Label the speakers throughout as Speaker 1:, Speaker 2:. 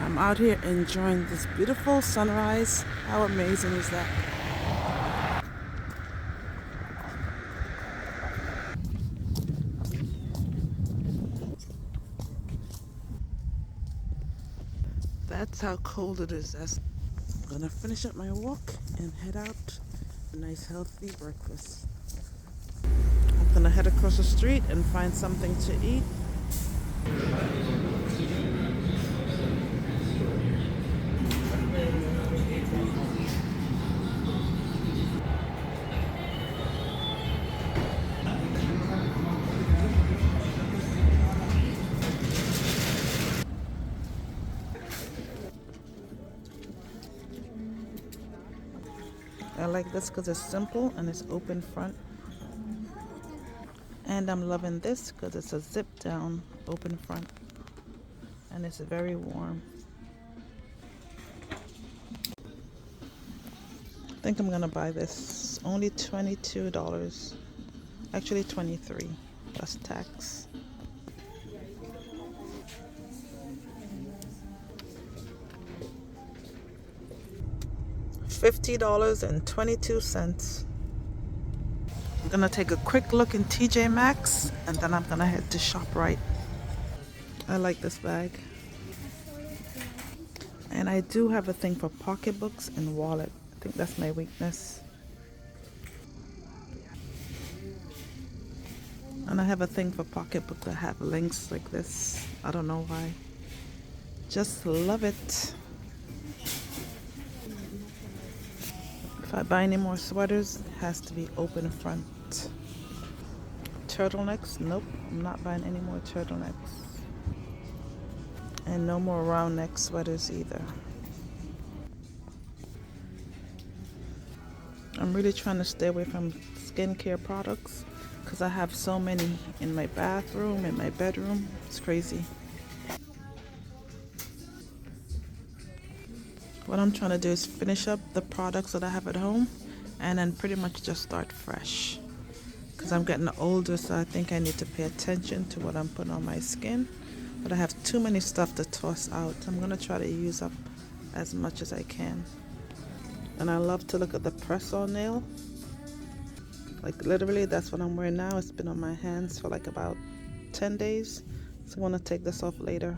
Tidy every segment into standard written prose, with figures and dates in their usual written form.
Speaker 1: I'm out here enjoying this beautiful sunrise. How amazing is that? That's how cold it is. I'm gonna finish up my walk and head out. A nice healthy breakfast. I'm gonna head across the street and find something to eat. I like this because it's simple and it's open front. And I'm loving this because it's a zip down open front. And it's very warm. I think I'm gonna buy this. Only $22. Actually 23 plus tax. $50.22. I'm gonna take a quick look in TJ Maxx and then I'm gonna head to ShopRite. I like this bag. And I do have a thing for pocketbooks and wallet. I think that's my weakness. And I have a thing for pocketbook that have links like this. I don't know why. Just love it. If I buy any more sweaters, it has to be open front. Turtlenecks? Nope, I'm not buying any more turtlenecks. And no more round neck sweaters either. I'm really trying to stay away from skincare products because I have so many in my bathroom, in my bedroom. It's crazy. What I'm trying to do is finish up the products that I have at home and then pretty much just start fresh. Because I'm getting older, so I think I need to pay attention to what I'm putting on my skin. But I have too many stuff to toss out. I'm going to try to use up as much as I can. And I love to look at the press-on nail. Like literally, that's what I'm wearing now. It's been on my hands for like about 10 days. So I want to take this off later.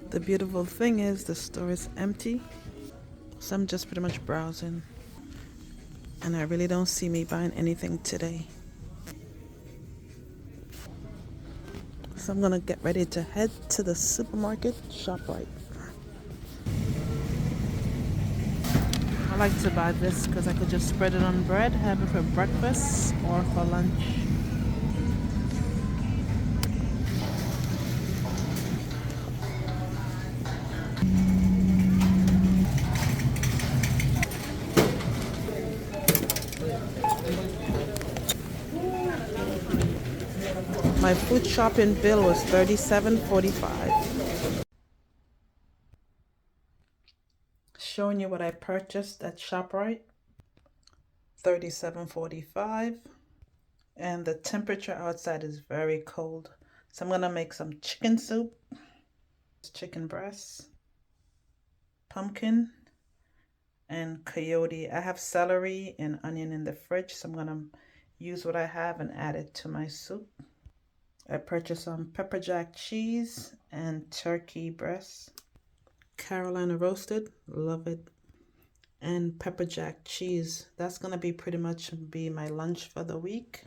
Speaker 1: The beautiful thing is the store is empty. So I'm just pretty much browsing. And I really don't see me buying anything today. So I'm gonna get ready to head to the supermarket, ShopRite. I like to buy this because I could just spread it on bread, have it for breakfast or for lunch. My food shopping bill was $37.45. Showing you what I purchased at ShopRite. $37.45. And the temperature outside is very cold. So I'm gonna make some chicken soup, chicken breast, pumpkin, and coyote. I have celery and onion in the fridge, so I'm gonna use what I have and add it to my soup. I purchased some pepper jack cheese and turkey breast. Carolina roasted, love it. And pepper jack cheese. That's gonna be pretty much be my lunch for the week.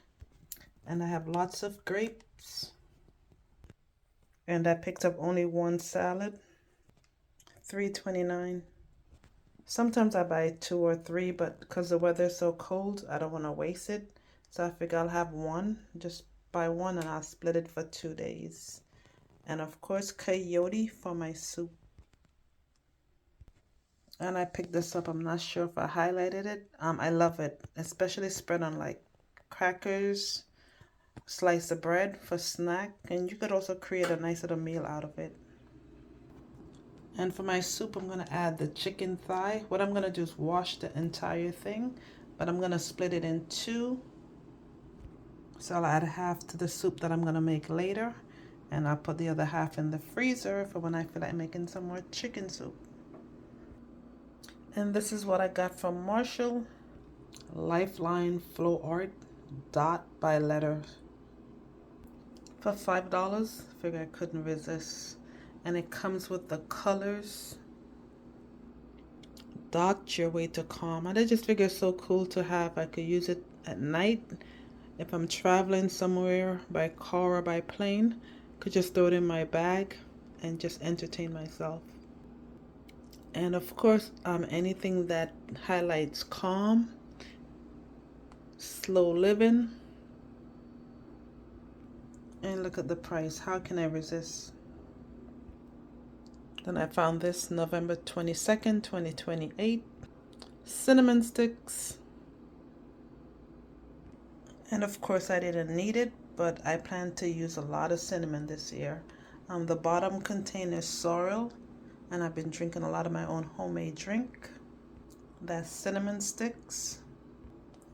Speaker 1: And I have lots of grapes. And I picked up only one salad, $3.29. Sometimes I buy 2 or 3, but because the weather's so cold, I don't want to waste it. So I figure I'll have one, just buy one, and I'll split it for 2 days. And of course, coyote for my soup. And I picked this up. I'm not sure if I highlighted it. I love it, especially spread on like crackers, slice of bread for snack. And you could also create a nice little meal out of it. And for my soup, I'm going to add the chicken thigh. What I'm going to do is wash the entire thing, but I'm going to split it in 2 So I'll add half to the soup that I'm gonna make later, and I'll put the other half in the freezer for when I feel like making some more chicken soup. And this is what I got from Marshall. Lifeline Flow Art dot by letter for $5. Figure I couldn't resist. And it comes with the colors. Dot your way to calm. And I just figure it's so cool to have. I could use it at night if I'm traveling somewhere by car or by plane. Could just throw it in my bag and just entertain myself. And of course, anything that highlights calm, slow living. And look at the price. How can I resist? Then I found this November 22nd, 2028. Cinnamon sticks. And of course I didn't need it, but I plan to use a lot of cinnamon this year. The bottom contains sorrel, and I've been drinking a lot of my own homemade drink. That's cinnamon sticks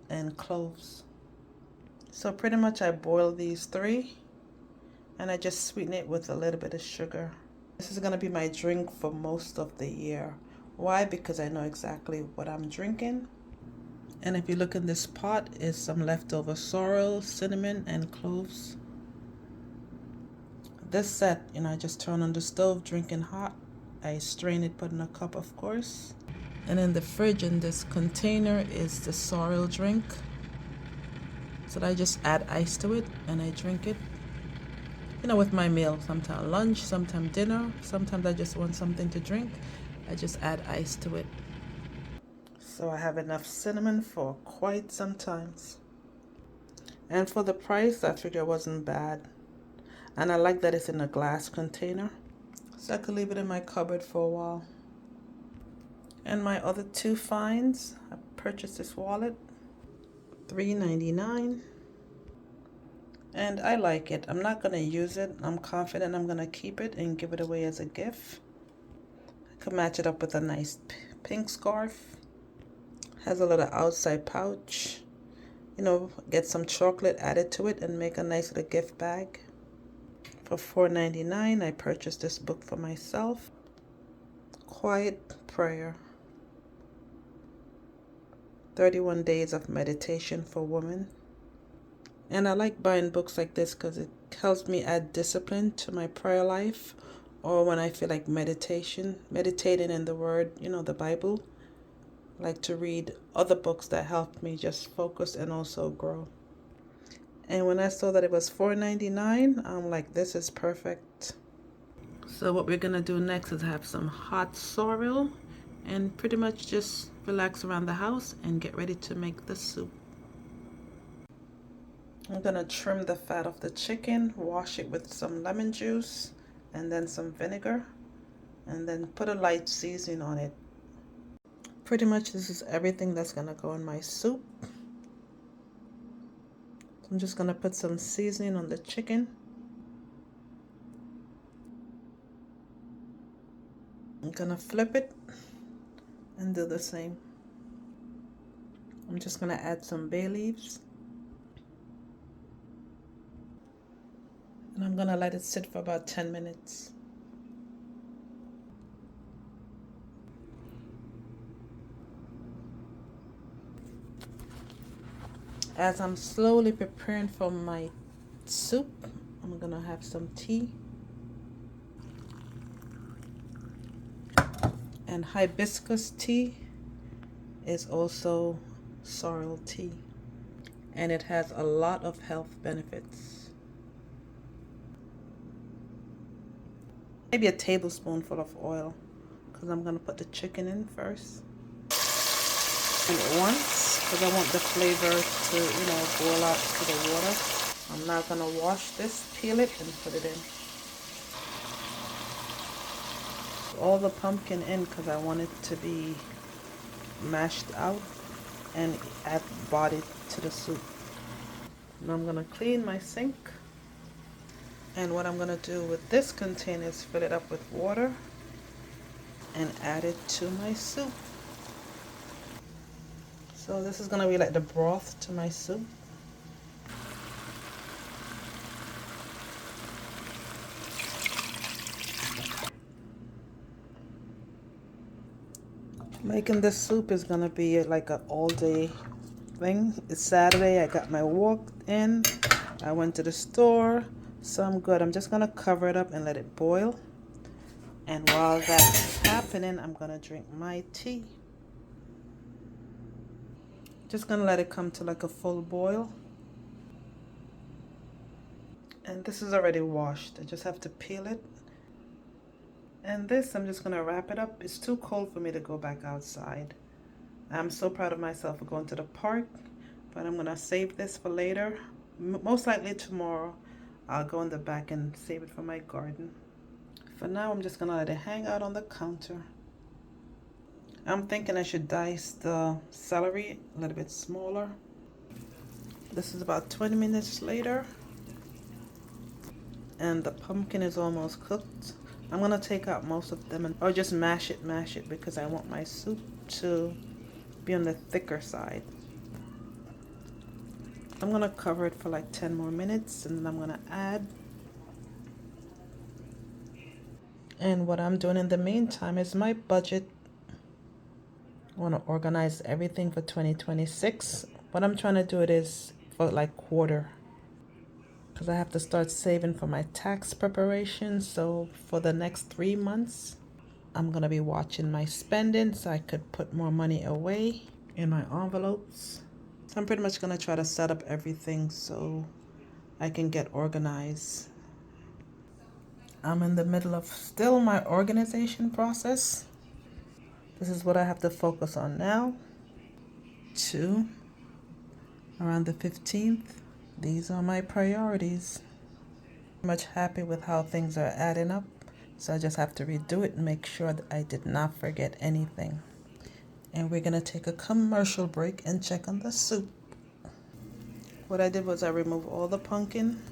Speaker 1: and cloves. So pretty much I boil these three, and I just sweeten it with a little bit of sugar. This is gonna be my drink for most of the year. Why? Because I know exactly what I'm drinking. And if you look in this pot, is some leftover sorrel, cinnamon, and cloves. This set, I just turn on the stove, drinking hot. I strain it, put in a cup, of course. And in the fridge, in this container, is the sorrel drink. So I just add ice to it, and I drink it. With my meal, sometimes lunch, sometimes dinner, sometimes I just want something to drink. I just add ice to it. So I have enough cinnamon for quite some times. And for the price, I figure it wasn't bad. And I like that it's in a glass container, so I could leave it in my cupboard for a while. And my other two finds, I purchased this wallet, $3.99. And I like it. I'm not going to use it. I'm confident I'm going to keep it and give it away as a gift. I could match it up with a nice pink scarf. Has a little outside pouch. Get some chocolate added to it and make a nice little gift bag. For $4.99, I purchased this book for myself. Quiet Prayer. 31 Days of Meditation for Women. And I like buying books like this because it helps me add discipline to my prayer life, or when I feel like meditating in the Word, the Bible. I like to read other books that help me just focus and also grow. And when I saw that it was $4.99, I'm like, this is perfect. So what we're gonna do next is have some hot sorrel and pretty much just relax around the house and get ready to make the soup. I'm gonna trim the fat of the chicken, wash it with some lemon juice and then some vinegar, and then put a light seasoning on it. Pretty much this is everything that's gonna go in my soup. I'm just gonna put some seasoning on the chicken. I'm gonna flip it and do the same. I'm just gonna add some bay leaves. And I'm gonna let it sit for about 10 minutes. As I'm slowly preparing for my soup, I'm gonna have some tea. And hibiscus tea is also sorrel tea, and it has a lot of health benefits. Maybe a tablespoonful of oil, because I'm gonna put the chicken in first. And once, because I want the flavor to, boil out to the water. I'm now gonna wash this, peel it, and put it in. All the pumpkin in because I want it to be mashed out and add body to the soup. Now I'm gonna clean my sink. And what I'm gonna do with this container is fill it up with water and add it to my soup. So this is gonna be like the broth to my soup. Making this soup is gonna be like an all day thing. It's Saturday. I got my walk in. I went to the store, so I'm good. I'm just gonna cover it up and let it boil. And while that's happening, I'm gonna drink my tea. Just gonna let it come to like a full boil. And this is already washed. I just have to peel it. And this, I'm just gonna wrap it up. It's too cold for me to go back outside. I'm so proud of myself for going to the park, but I'm gonna save this for later. Most likely tomorrow, I'll go in the back and save it for my garden. For now, I'm just gonna let it hang out on the counter. I'm thinking I should dice the celery a little bit smaller. This is about 20 minutes later, and the pumpkin is almost cooked. I'm gonna take out most of them or just mash it because I want my soup to be on the thicker side. I'm gonna cover it for like 10 more minutes and then I'm gonna add. And what I'm doing in the meantime is my budget. I want to organize everything for 2026. What I'm trying to do it is for like quarter, because I have to start saving for my tax preparation. So for the next 3 months, I'm gonna be watching my spending so I could put more money away in my envelopes. So I'm pretty much gonna try to set up everything so I can get organized. I'm in the middle of still my organization process. This is what I have to focus on now. 2, around the 15th. These are my priorities. Much happy with how things are adding up. So I just have to redo it and make sure that I did not forget anything. And we're gonna take a commercial break and check on the soup. What I did was I removed all the pumpkin.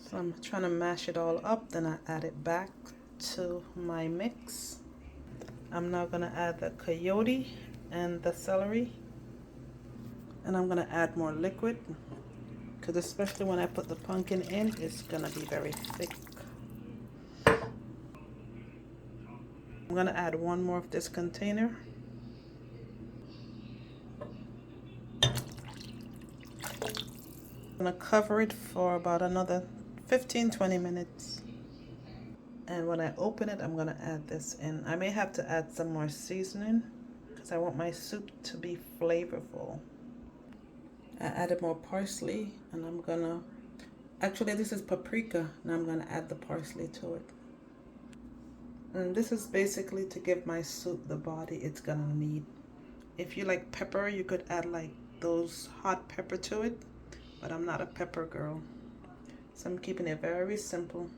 Speaker 1: So I'm trying to mash it all up, then I add it back to my mix. I'm now gonna add the coyote and the celery. And I'm gonna add more liquid, because especially when I put the pumpkin in, it's gonna be very thick. I'm gonna add one more of this container. I'm gonna cover it for about another 15-20 minutes. And when I open it, I'm gonna add this in. I may have to add some more seasoning because I want my soup to be flavorful. I added more parsley and I'm gonna, actually this is paprika, and I'm gonna add the parsley to it. And this is basically to give my soup the body it's gonna need. If you like pepper, you could add like those hot pepper to it, but I'm not a pepper girl. So I'm keeping it very simple.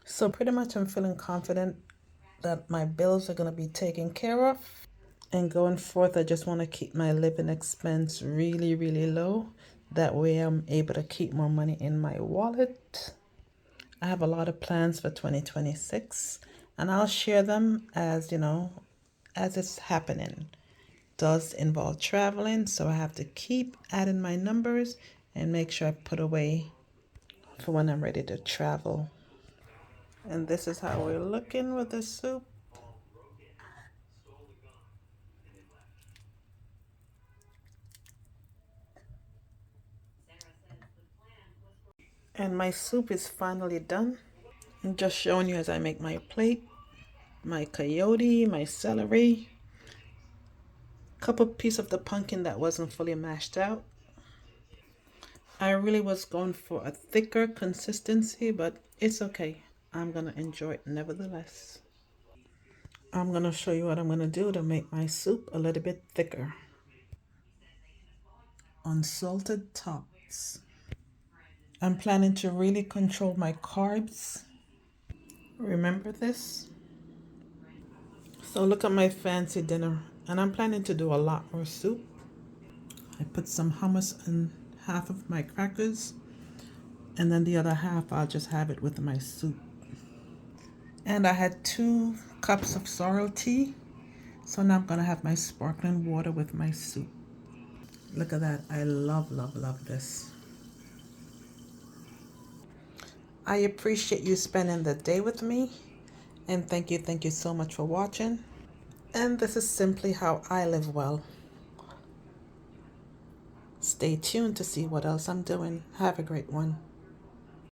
Speaker 1: So pretty much I'm feeling confident that my bills are gonna be taken care of. And going forth, I just want to keep my living expense really, really low. That way I'm able to keep more money in my wallet. I have a lot of plans for 2026 and I'll share them as, as it's happening. Does involve traveling, so I have to keep adding my numbers and make sure I put away for when I'm ready to travel. And this is how we're looking with the soup. And my soup is finally done. I'm just showing you as I make my plate. My coyote, my celery, couple piece of the pumpkin that wasn't fully mashed out. I really was going for a thicker consistency, but it's okay. I'm gonna enjoy it nevertheless. I'm gonna show you what I'm gonna do to make my soup a little bit thicker. Unsalted tops. I'm planning to really control my carbs. Remember this? So look at my fancy dinner, and I'm planning to do a lot more soup. I put some hummus in half of my crackers, and then the other half I'll just have it with my soup. And I had 2 cups of sorrel tea. So now I'm gonna have my sparkling water with my soup. Look at that. I love, love, love this. I appreciate you spending the day with me. And thank you so much for watching. And this is simply how I live well. Stay tuned to see what else I'm doing. Have a great one.